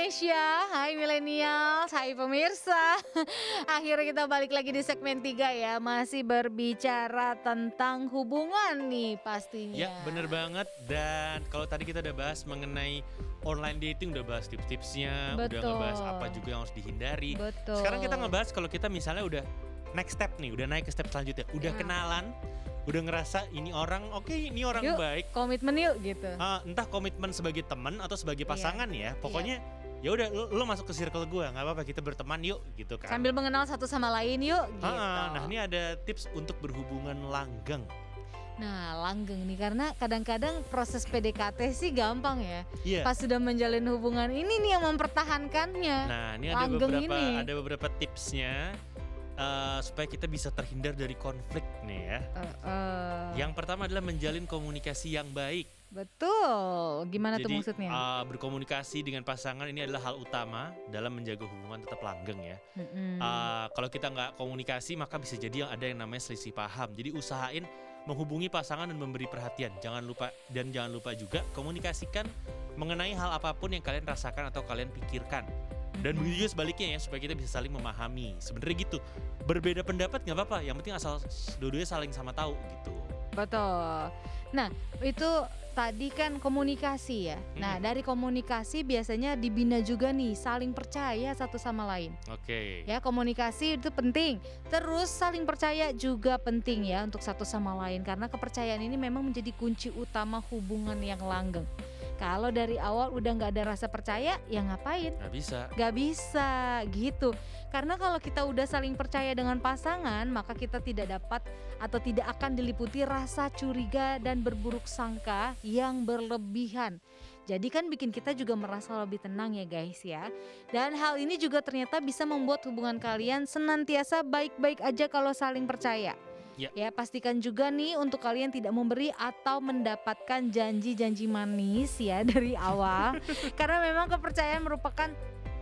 Indonesia, hai milenials, hai pemirsa. Akhirnya kita balik lagi di segmen 3 ya, masih berbicara tentang hubungan nih Ya, pastinya. bener banget. Dan kalau tadi kita udah bahas mengenai online dating, udah bahas tips-tipsnya, udah ngebahas apa Betul, juga yang harus dihindari. Sekarang kita betul. ngebahas kalau kita misalnya udah next step nih, udah naik ke step selanjutnya, udah Ya, kenalan, udah ngerasa ini orang oke, ini orang yuk baik. komitmen yuk gitu. Entah komitmen sebagai teman atau sebagai Iya, pasangan ya, iya. pokoknya ya udah lo masuk ke circle gue, nggak apa-apa kita berteman yuk gitu kan. Sambil mengenal satu sama lain yuk gitu. Nah ini ada tips untuk berhubungan langgeng. Nah, langgeng nih karena kadang-kadang proses PDKT sih gampang ya. Iya. Pas sudah menjalin hubungan ini nih yang mempertahankannya. Nah, ini Langgeng ini. ada beberapa tipsnya supaya kita bisa terhindar dari konflik nih ya. Heeh. Yang pertama adalah menjalin komunikasi yang baik. Betul. Gimana tuh Jadi maksudnya? berkomunikasi dengan pasangan ini adalah hal utama dalam menjaga hubungan tetap langgeng ya. Mhm. Kalau kita nggak komunikasi maka bisa jadi ada yang namanya selisih paham. Jadi usahain menghubungi pasangan dan memberi perhatian. Jangan lupa juga komunikasikan mengenai hal apapun yang kalian rasakan atau kalian pikirkan. Dan Mhm. begitu juga sebaliknya ya, supaya kita bisa saling memahami. Sebenarnya gitu. Berbeda pendapat nggak apa-apa, yang penting asal dua-duanya saling sama tahu gitu. Betul. Nah, itu tadi kan komunikasi ya. Nah, Mm-mm. dari komunikasi biasanya dibina juga nih saling percaya satu sama lain. Oke. Ya, komunikasi itu penting. Terus saling percaya juga penting ya untuk satu sama lain karena kepercayaan ini memang menjadi kunci utama hubungan yang langgeng. Kalau dari awal udah nggak ada rasa percaya, ya ngapain? Nggak bisa. Gak bisa gitu. Karena kalau kita udah saling percaya dengan pasangan, maka kita tidak dapat atau tidak akan diliputi rasa curiga dan berburuk sangka yang berlebihan. Jadi kan bikin kita juga merasa lebih tenang ya guys ya. Dan hal ini juga ternyata bisa membuat hubungan kalian senantiasa baik-baik aja kalau saling percaya. Ya. Ya, pastikan juga nih untuk kalian tidak memberi atau mendapatkan janji-janji manis ya dari awal. Karena memang kepercayaan merupakan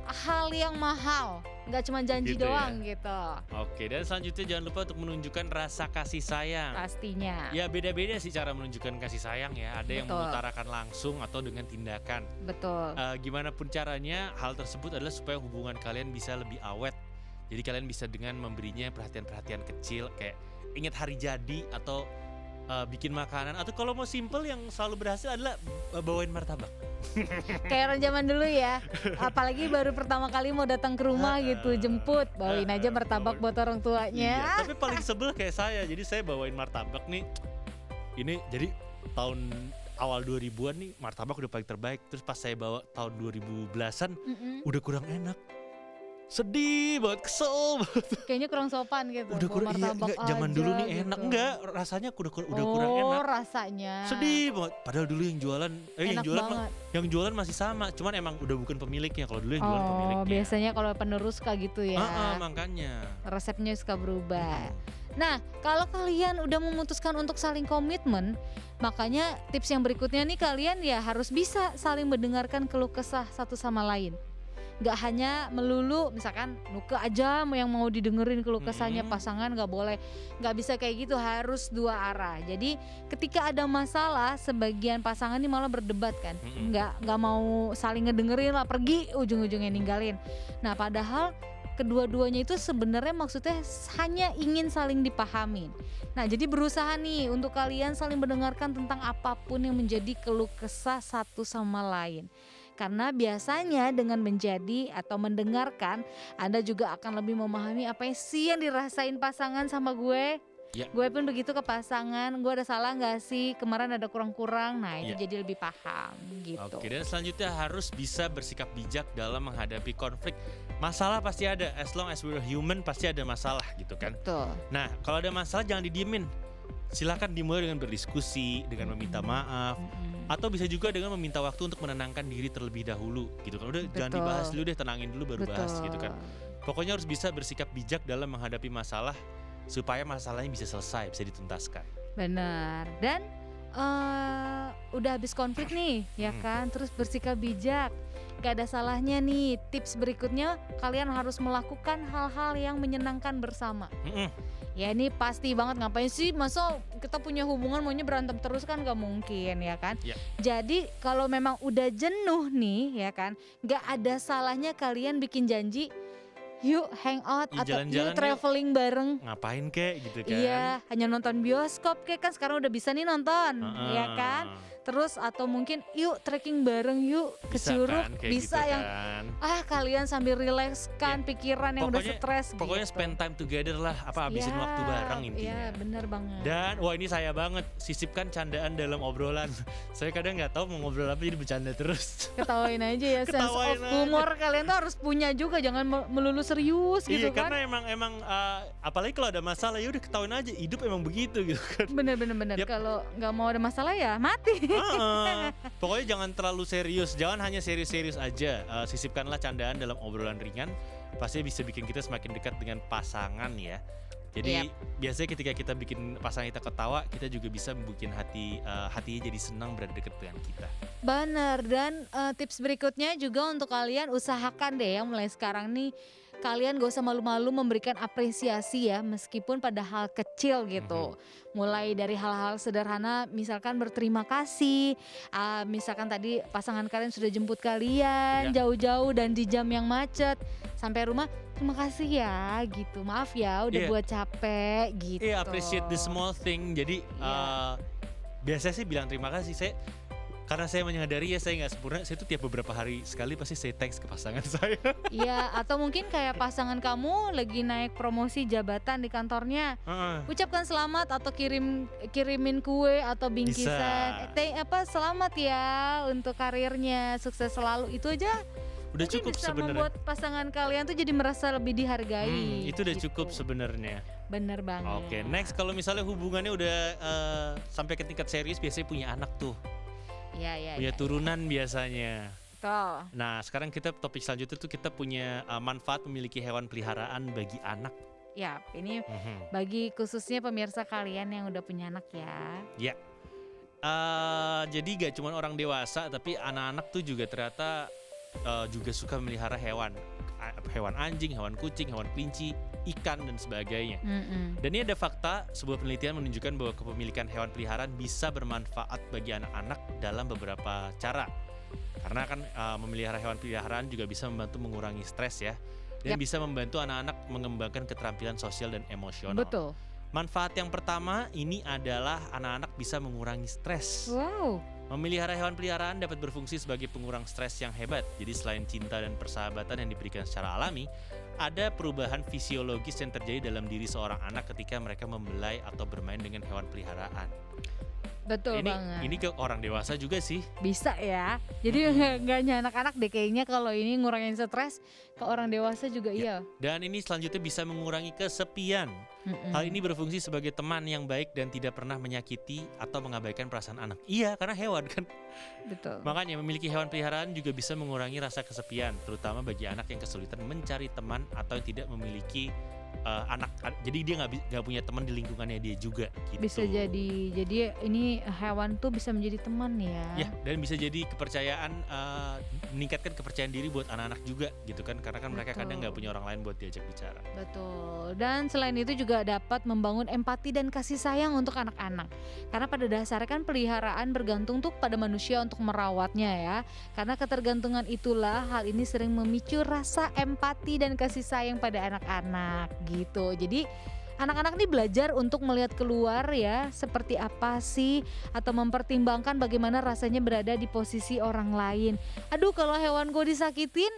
hal yang mahal, nggak cuma janji Gitu ya. doang gitu. Oke, dan selanjutnya jangan lupa untuk menunjukkan rasa kasih sayang. Pastinya. Ya beda-beda sih cara menunjukkan kasih sayang ya. Ada yang Betul. mengutarakan langsung atau dengan tindakan. Betul. Gimana pun caranya, hal tersebut adalah supaya hubungan kalian bisa lebih awet. Jadi kalian bisa dengan memberinya perhatian-perhatian kecil kayak ingat hari jadi atau bikin makanan, atau kalau mau simple yang selalu berhasil adalah bawain martabak. Kayak orang zaman dulu ya. Apalagi baru pertama kali mau datang ke rumah gitu, jemput, bawain aja martabak buat orang Iya, tuanya. tapi paling sebel kayak saya. Jadi saya bawain martabak nih. Ini jadi tahun awal 2000-an nih martabak udah paling terbaik. Terus pas saya bawa tahun 2010-an Mm-mm. udah kurang enak. Sedih banget, kesel banget. Kayaknya kurang sopan gitu. Udah bawa kurang iya, martabak enggak zaman aja dulu nih enak. gitu. Enggak, rasanya udah kurang Oh, enak. rasanya. Sedih banget. Padahal dulu yang jualan Enak banget. yang jualan masih sama, cuman emang udah bukan pemiliknya. Kalau dulu yang jualan Oh, pemiliknya. biasanya kalau penerus suka gitu ya. Makanya. Resepnya suka berubah. Hmm. Nah, kalau kalian udah memutuskan untuk saling komitmen, makanya tips yang berikutnya nih kalian ya harus bisa saling mendengarkan keluh kesah satu sama lain. Gak hanya melulu misalkan nuke aja yang mau didengerin keluh kesahnya Mm-mm. pasangan, gak boleh. Gak bisa kayak gitu, harus dua arah. Jadi ketika ada masalah, sebagian pasangan ini malah berdebat kan. Mm-mm. Gak mau saling ngedengerin lah, pergi ujung-ujungnya ninggalin. Nah, padahal kedua-duanya itu sebenarnya maksudnya hanya ingin saling dipahamin. Nah, jadi berusaha nih untuk kalian saling mendengarkan tentang apapun yang menjadi keluh kesah satu sama lain. Karena biasanya dengan menjadi atau mendengarkan, Anda juga akan lebih memahami apa sih yang dirasain pasangan sama gue. Ya. Gue pun begitu ke pasangan, gue ada salah gak sih, kemarin ada kurang-kurang. Nah, itu Ya. jadi lebih paham gitu. Oke, dan selanjutnya harus bisa bersikap bijak dalam menghadapi konflik. Masalah pasti ada, as long as we're human pasti ada masalah gitu kan. Betul. Nah, kalau ada masalah jangan didiemin. Silakan dimulai dengan berdiskusi, dengan meminta maaf, Mm-mm. atau bisa juga dengan meminta waktu untuk menenangkan diri terlebih dahulu gitu kan. Udah jangan Betul. dibahas dulu deh, tenangin dulu baru bahas Betul. gitu kan. Pokoknya harus bisa bersikap bijak dalam menghadapi masalah supaya masalahnya bisa selesai, bisa dituntaskan. Benar. Dan udah habis konflik nih, ya kan? Terus bersikap bijak. Gak ada salahnya nih. Tips berikutnya, kalian harus melakukan hal-hal yang menyenangkan bersama. Mm-mm. Ya ini pasti banget, ngapain sih masa kita punya hubungan maunya berantem terus, kan gak mungkin ya kan. Ya. Jadi kalau memang udah jenuh nih ya kan, gak ada salahnya kalian bikin janji, yuk hangout Ih, atau jalan-jalan yuk traveling bareng. Ngapain kek gitu kan. Iya, hanya nonton bioskop kayak kan sekarang udah bisa nih nonton, Heeh. ya kan? Terus atau mungkin yuk trekking bareng yuk ke Bisa Curug, kan, kayak bisa gitu yang kan. kalian sambil rilekskan pikiran yang udah stres Pokoknya gitu. spend time together lah, habisin Ya, waktu bareng intinya. Iya, bener banget. Dan wah ini saya banget, sisipkan candaan dalam obrolan. Saya kadang nggak tahu mau ngobrol apa jadi bercanda terus. Ketawain aja ya, sense Ketawain of aja. humor kalian tuh harus punya juga, jangan melulu serius gitu Iya kan. karena emang apalagi kalau ada masalah ya udah ketawain aja, hidup emang begitu gitu kan. Bener. Yap. Kalau nggak mau ada masalah ya mati. Heeh. Pokoknya jangan terlalu serius, jangan hanya serius-serius aja. Sisipkanlah candaan dalam obrolan ringan, pasti bisa bikin kita semakin dekat dengan pasangan ya. Jadi biasanya ketika kita bikin pasangan kita ketawa, kita juga bisa membuat hatinya jadi senang berada dekat dengan kita. Bener, dan tips berikutnya juga untuk kalian, usahakan deh ya mulai sekarang nih kalian gak usah malu-malu memberikan apresiasi ya, meskipun pada hal kecil gitu. Mulai dari hal-hal sederhana, misalkan berterima kasih, misalkan tadi pasangan kalian sudah jemput kalian jauh-jauh dan di jam yang macet, sampai rumah terima kasih ya gitu, maaf ya udah buat capek gitu. Iya, appreciate the small thing. Jadi biasanya sih bilang terima kasih. Karena saya menyadari ya saya nggak sempurna, saya tuh tiap beberapa hari sekali pasti say thanks ke pasangan saya. Iya, atau mungkin kayak pasangan kamu lagi naik promosi jabatan di kantornya, ucapkan selamat atau kirimin kue atau bingkisan. Selamat ya untuk karirnya, sukses selalu. Itu aja udah mungkin cukup bisa sebenarnya. membuat pasangan kalian tuh jadi merasa lebih dihargai. Itu udah gitu. cukup sebenarnya. Bener banget. Oke, next kalau misalnya hubungannya udah sampai ke tingkat serius, biasanya punya anak tuh. Iya. Punya turunan biasanya. Tuh. Nah sekarang topik selanjutnya tuh kita punya manfaat memiliki hewan peliharaan bagi anak. Ya, ini bagi khususnya pemirsa kalian yang udah punya anak ya. Ya, jadi gak cuma orang dewasa tapi anak-anak tuh juga ternyata juga suka memelihara hewan anjing, hewan kucing, hewan kelinci, ikan dan sebagainya. Dan ini ada fakta, sebuah penelitian menunjukkan bahwa kepemilikan hewan peliharaan bisa bermanfaat bagi anak-anak dalam beberapa cara. Karena kan memelihara hewan peliharaan juga bisa membantu mengurangi stres ya, dan bisa membantu anak-anak mengembangkan keterampilan sosial dan emosional. Betul. Manfaat yang pertama ini adalah anak-anak bisa mengurangi stres. Wow. Memelihara hewan peliharaan dapat berfungsi sebagai pengurang stres yang hebat. Jadi selain cinta dan persahabatan yang diberikan secara alami, ada perubahan fisiologis yang terjadi dalam diri seorang anak ketika mereka membelai atau bermain dengan hewan peliharaan. Betul banget. Ini ke orang dewasa juga sih. Bisa ya. Jadi nggak hanya anak-anak deh kayaknya, kalau ini ngurangin stres, ke orang dewasa juga iya. Dan ini selanjutnya bisa mengurangi kesepian. Hal ini berfungsi sebagai teman yang baik dan tidak pernah menyakiti atau mengabaikan perasaan anak. Iya, karena hewan kan. Betul. Makanya memiliki hewan peliharaan juga bisa mengurangi rasa kesepian, terutama bagi anak yang kesulitan mencari teman atau yang tidak memiliki anak. Jadi dia nggak punya teman di lingkungannya dia juga. Gitu. Bisa jadi ini hewan tuh bisa menjadi teman ya. Ya, dan bisa jadi kepercayaan, meningkatkan kepercayaan diri buat anak-anak juga gitu kan, karena kan mereka kadang nggak punya orang lain buat diajak bicara. Betul. Dan selain itu juga dapat membangun empati dan kasih sayang untuk anak-anak. Karena pada dasarnya kan peliharaan bergantung tuh pada manusia untuk merawatnya ya. Karena ketergantungan itulah hal ini sering memicu rasa empati dan kasih sayang pada anak-anak gitu. Jadi anak-anak nih belajar untuk melihat keluar ya, seperti apa sih, atau mempertimbangkan bagaimana rasanya berada di posisi orang lain. Aduh, kalau hewan gue disakitin,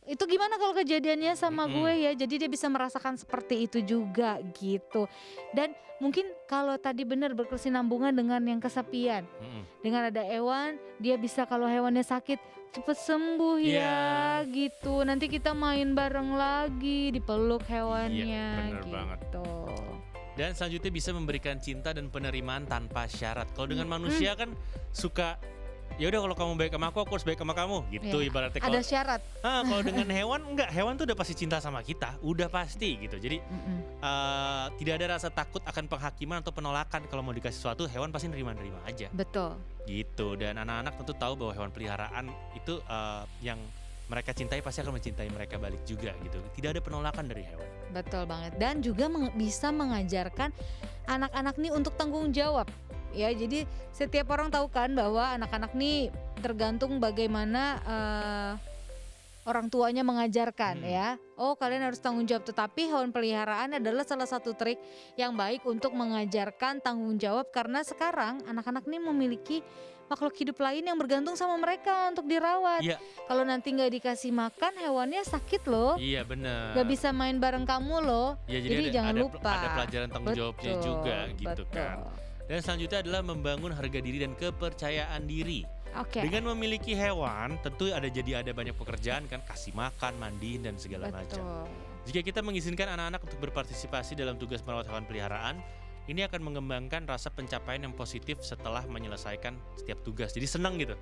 itu gimana kalau kejadiannya sama gue ya. Jadi dia bisa merasakan seperti itu juga gitu. Dan mungkin kalau tadi benar berkesinambungan dengan yang kesepian. Dengan ada hewan, dia bisa kalau hewannya sakit cepet sembuh ya gitu. Nanti kita main bareng lagi, dipeluk hewannya bener gitu. banget. Dan selanjutnya bisa memberikan cinta dan penerimaan tanpa syarat. Kalau dengan manusia kan suka, ya udah kalau kamu baik sama aku harus baik sama kamu gitu ibaratnya. Ada syarat. Kalau dengan hewan enggak, hewan tuh udah pasti cinta sama kita, udah pasti gitu. Jadi tidak ada rasa takut akan penghakiman atau penolakan. Kalau mau dikasih sesuatu, hewan pasti nerima-nerima aja. Betul. Gitu. Dan anak-anak tentu tahu bahwa hewan peliharaan itu yang mereka cintai pasti akan mencintai mereka balik juga gitu. Tidak ada penolakan dari hewan. Betul banget. Dan juga bisa mengajarkan anak-anak nih untuk tanggung jawab. Ya, jadi setiap orang tahu kan bahwa anak-anak nih tergantung bagaimana orang tuanya mengajarkan ya. Oh, kalian harus tanggung jawab, tetapi hewan peliharaan adalah salah satu trik yang baik untuk mengajarkan tanggung jawab karena sekarang anak-anak nih memiliki makhluk hidup lain yang bergantung sama mereka untuk dirawat. Iya. Kalau nanti nggak dikasih makan, hewannya sakit loh. Iya benar. Nggak bisa main bareng kamu loh. Ya, Jadi jangan lupa. Ada pelajaran tanggung jawabnya juga gitu kan. Dan selanjutnya adalah membangun harga diri dan kepercayaan diri. Oke. Dengan memiliki hewan, tentu ada banyak pekerjaan kan, kasih makan, mandiin dan segala macam. Jika kita mengizinkan anak-anak untuk berpartisipasi dalam tugas merawat hewan peliharaan, ini akan mengembangkan rasa pencapaian yang positif setelah menyelesaikan setiap tugas. Jadi senang gitu.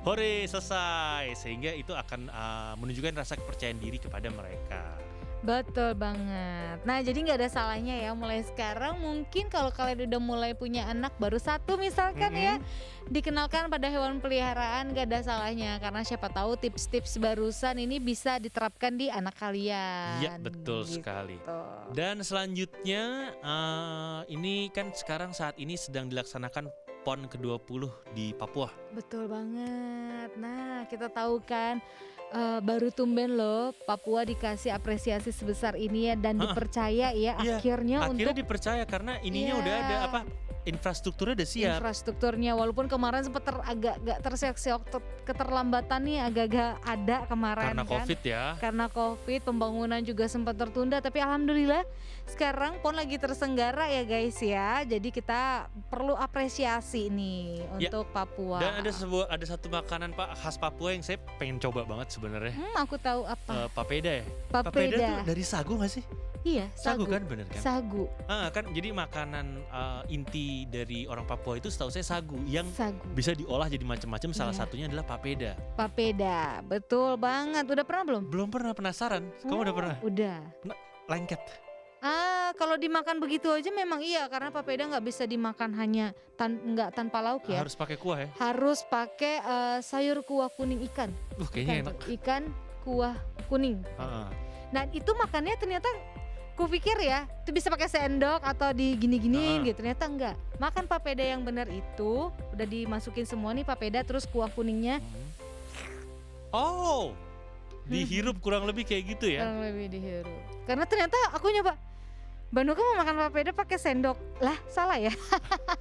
Hore, selesai. Sehingga itu akan menunjukkan rasa kepercayaan diri kepada mereka. Betul banget. Nah, jadi nggak ada salahnya ya mulai sekarang. Mungkin kalau kalian udah mulai punya anak baru satu misalkan ya, dikenalkan pada hewan peliharaan, nggak ada salahnya karena siapa tahu tips-tips barusan ini bisa diterapkan di anak kalian. Iya, betul sekali. Dan selanjutnya ini kan sekarang saat ini sedang dilaksanakan PON ke-20 di Papua. Betul banget. Nah, kita tahu kan baru tumben loh Papua dikasih apresiasi sebesar ini ya dan dipercaya ya akhirnya untuk dipercaya karena ininya udah ada infrastrukturnya udah siap. Infrastrukturnya walaupun kemarin sempat agak terseok-seok keterlambatan nih agak-agak ada kemarin karena kan. Covid ya. Karena Covid pembangunan juga sempat tertunda tapi alhamdulillah sekarang PON lagi tersenggara ya guys ya. Jadi kita perlu apresiasi nih untuk Papua. Dan ada satu makanan khas Papua yang saya pengen coba banget sebenarnya. Aku tahu apa. Papeda ya. Papeda tuh dari sagu gak sih? Iya, sagu kan bener kan? Sagu. Kan jadi makanan inti dari orang Papua itu setahu saya sagu yang bisa diolah jadi macam-macam. Salah satunya adalah papeda. Papeda, betul banget. Udah pernah belum? Belum pernah, penasaran. Kamu udah pernah? Udah. Lengket. Kalau dimakan begitu aja memang iya karena papeda nggak bisa dimakan hanya nggak tanpa lauk ya. Harus pakai kuah ya? Harus pakai sayur kuah kuning ikan. Kayaknya enak. Ikan kuah kuning. Nah itu makannya ternyata kupikir ya itu bisa pakai sendok atau di gini-giniin gitu, ternyata enggak. Makan papeda yang benar itu udah dimasukin semua nih papeda terus kuah kuningnya. Dihirup kurang lebih kayak gitu ya? Kurang lebih dihirup. Karena ternyata aku nyoba, Mbak Nuka mau makan papeda pakai sendok. Lah salah ya?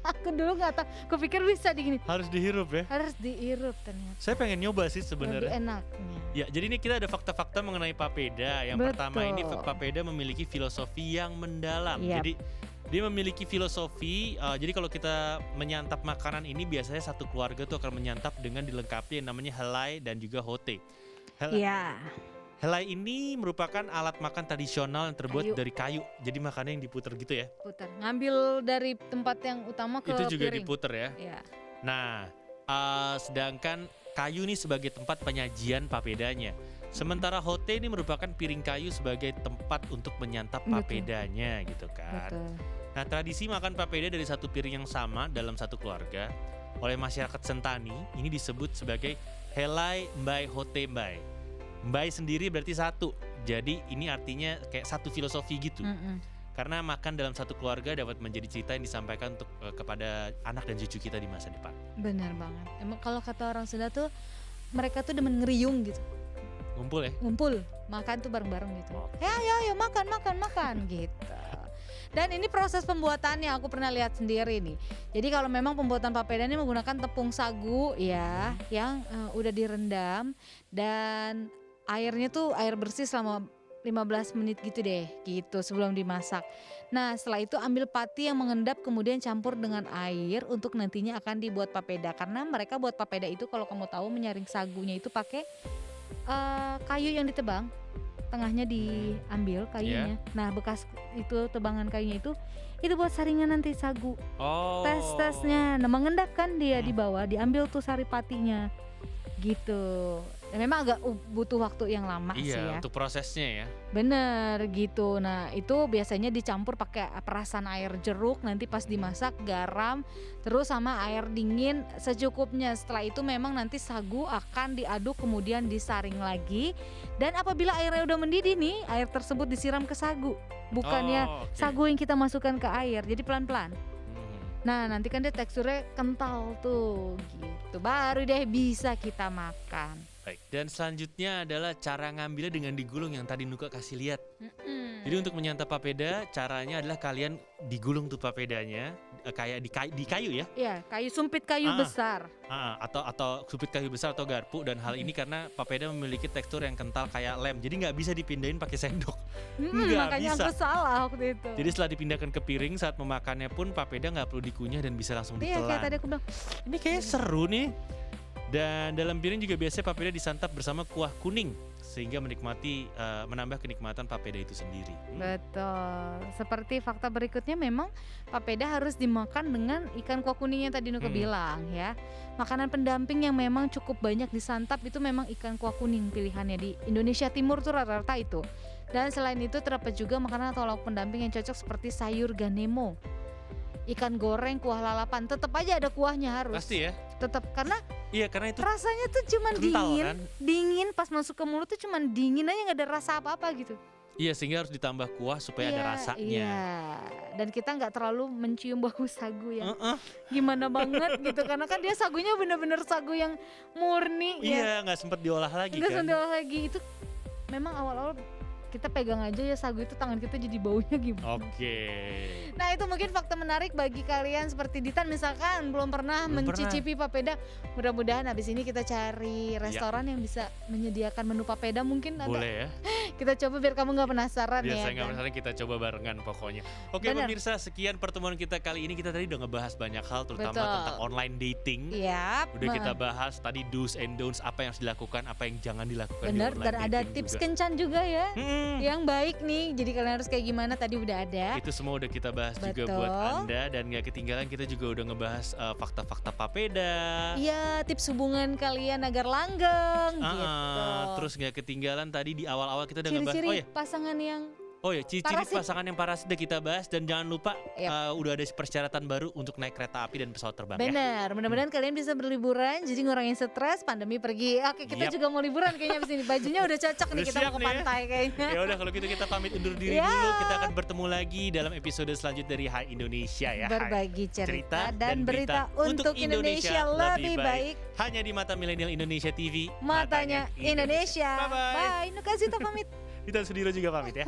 Aku dulu nggak tahu, kupikir bisa digini. Harus dihirup ya? Harus dihirup ternyata. Saya pengen nyoba sih sebenarnya. Lebih enaknya. Ya, jadi ini kita ada fakta-fakta mengenai papeda. Yang pertama ini papeda memiliki filosofi yang mendalam. Jadi dia memiliki filosofi. Jadi kalau kita menyantap makanan ini biasanya satu keluarga tuh akan menyantap dengan dilengkapi yang namanya helai dan juga hote. Helai ini merupakan alat makan tradisional yang terbuat dari kayu. Jadi makannya yang diputer gitu ya. Putar. Ngambil dari tempat yang utama ke itu juga piring. Diputer ya. Nah, sedangkan kayu ini sebagai tempat penyajian papedanya. Sementara hote ini merupakan piring kayu sebagai tempat untuk menyantap papedanya gitu kan. Nah, tradisi makan papeda dari satu piring yang sama dalam satu keluarga oleh masyarakat Sentani ini disebut sebagai helai mbai hote mbai. Mbai sendiri berarti satu. Jadi ini artinya kayak satu filosofi gitu. Karena makan dalam satu keluarga dapat menjadi cerita yang disampaikan untuk kepada anak dan cucu kita di masa depan. Benar banget. Emang kalau kata orang Sunda tuh mereka tuh demen ngeriung gitu. Ngumpul ya? Ngumpul, makan tuh bareng-bareng gitu. Ya makan gitu. Dan ini proses pembuatannya aku pernah lihat sendiri nih. Jadi kalau memang pembuatan papeda ini menggunakan tepung sagu ya, yang udah direndam dan airnya tuh air bersih selama 15 menit gitu deh, gitu sebelum dimasak. Nah setelah itu ambil pati yang mengendap kemudian campur dengan air untuk nantinya akan dibuat papeda. Karena mereka buat papeda itu kalau kamu tahu menyaring sagunya itu pakai kayu yang ditebang, tengahnya diambil kayunya. Nah bekas itu tebangan kayunya itu buat saringan nanti sagu. Tes-tesnya, nah mengendap kan dia di bawah, diambil tuh sari patinya. gitu. Dan memang agak butuh waktu yang lama sih Iya, ya. untuk prosesnya ya. Bener gitu. Nah itu biasanya dicampur pakai perasan air jeruk, nanti pas dimasak garam, terus sama air dingin secukupnya. Setelah itu memang nanti sagu akan diaduk kemudian disaring lagi. Dan apabila airnya udah mendidih nih, air tersebut disiram ke sagu, bukannya Oh, oke. sagu yang kita masukkan ke air. Jadi pelan-pelan. Hmm. Nah nanti kan dia teksturnya kental tuh gitu, baru deh bisa kita makan. Baik. Dan selanjutnya adalah cara ngambilnya dengan digulung yang tadi Nuka kasih lihat. Mm-mm. Jadi untuk menyantap papeda caranya adalah kalian digulung tuh papedanya kayak di kayu ya. Ya kayu sumpit kayu Ah. besar. Atau supit kayu besar atau garpu, dan hal ini karena papeda memiliki tekstur yang kental kayak lem. Jadi nggak bisa dipindahin pakai sendok. Nggak Makanya bisa. aku salah waktu itu. Jadi setelah dipindahkan ke piring saat memakannya pun papeda nggak perlu dikunyah dan bisa langsung Iya kayak tadi ditelan. aku bilang. Ini kayaknya seru nih. Dan dalam piring juga biasanya papeda disantap bersama kuah kuning sehingga menambah kenikmatan papeda itu sendiri. Betul. Seperti fakta berikutnya memang papeda harus dimakan dengan ikan kuah kuning yang tadi Nuka bilang ya. Makanan pendamping yang memang cukup banyak disantap itu memang ikan kuah kuning pilihannya di Indonesia Timur tuh rata-rata itu. Dan selain itu terdapat juga makanan atau lauk pendamping yang cocok seperti sayur ganemo, ikan goreng, kuah lalapan. Tetap aja ada kuahnya harus. Pasti ya. Tetap karena Iya, karena itu rasanya tuh cuman kental dingin, kan. dingin pas masuk ke mulut tuh cuman dingin aja nggak ada rasa apa-apa gitu. Iya, sehingga harus ditambah kuah supaya ada rasanya. Iya. Dan kita nggak terlalu mencium bau sagu yang Heeh. gimana banget gitu karena kan dia sagunya bener-bener sagu yang murni ya. Iya, nggak sempat diolah lagi Nggak kan. sendal lagi itu memang awal-awal kita pegang aja ya sagu itu tangan kita jadi baunya gimana. Oke. Nah itu mungkin fakta menarik bagi kalian seperti Ditan misalkan belum pernah Belum mencicipi papeda. Mudah-mudahan habis ini kita cari restoran yang bisa menyediakan menu papeda mungkin ada. Boleh ya. Kita coba biar kamu nggak penasaran Biasa ya nggak kan. masalah, kita coba barengan pokoknya. Oke Bener. pemirsa, sekian pertemuan kita kali ini. Kita tadi udah ngebahas banyak hal, terutama Betul. tentang online dating. Iya. Udah kita bahas tadi do's and don'ts, apa yang harus dilakukan, apa yang jangan dilakukan Bener, di online dan ada dating tips juga. kencan juga ya Mm-mm. yang baik nih. Jadi kalian harus kayak gimana tadi udah ada. Itu semua udah kita bahas juga Betul. buat Anda, dan gak ketinggalan kita juga udah ngebahas fakta-fakta papeda. Iya, tips hubungan kalian agar langgeng gitu. Terus gak ketinggalan tadi di awal-awal kita udah ngebahas Ciri-ciri pasangan yang ciri-ciri parasit. pasangan yang parasit udah kita bahas, dan jangan lupa Yap. udah ada persyaratan baru untuk naik kereta api dan pesawat terbang ya. benar. Mudah-mudahan kalian bisa berliburan jadi ngurangin stres, pandemi pergi. Oke, kita Yap. juga mau liburan kayaknya abis ini. Bajunya udah cocok nih Udah kita siap mau ke nih ya. pantai kayaknya. Ya udah kalau gitu kita pamit undur diri Ya. dulu. Kita akan bertemu lagi dalam episode selanjutnya dari Hai Indonesia ya. Hai. Berbagi cerita Cerita dan dan berita berita untuk Indonesia lebih baik. Hanya di Mata Milenial Indonesia TV. Matanya Indonesia. Bye-bye. Bye. Nukazita pamit. Kita Sudiro juga pamit ya.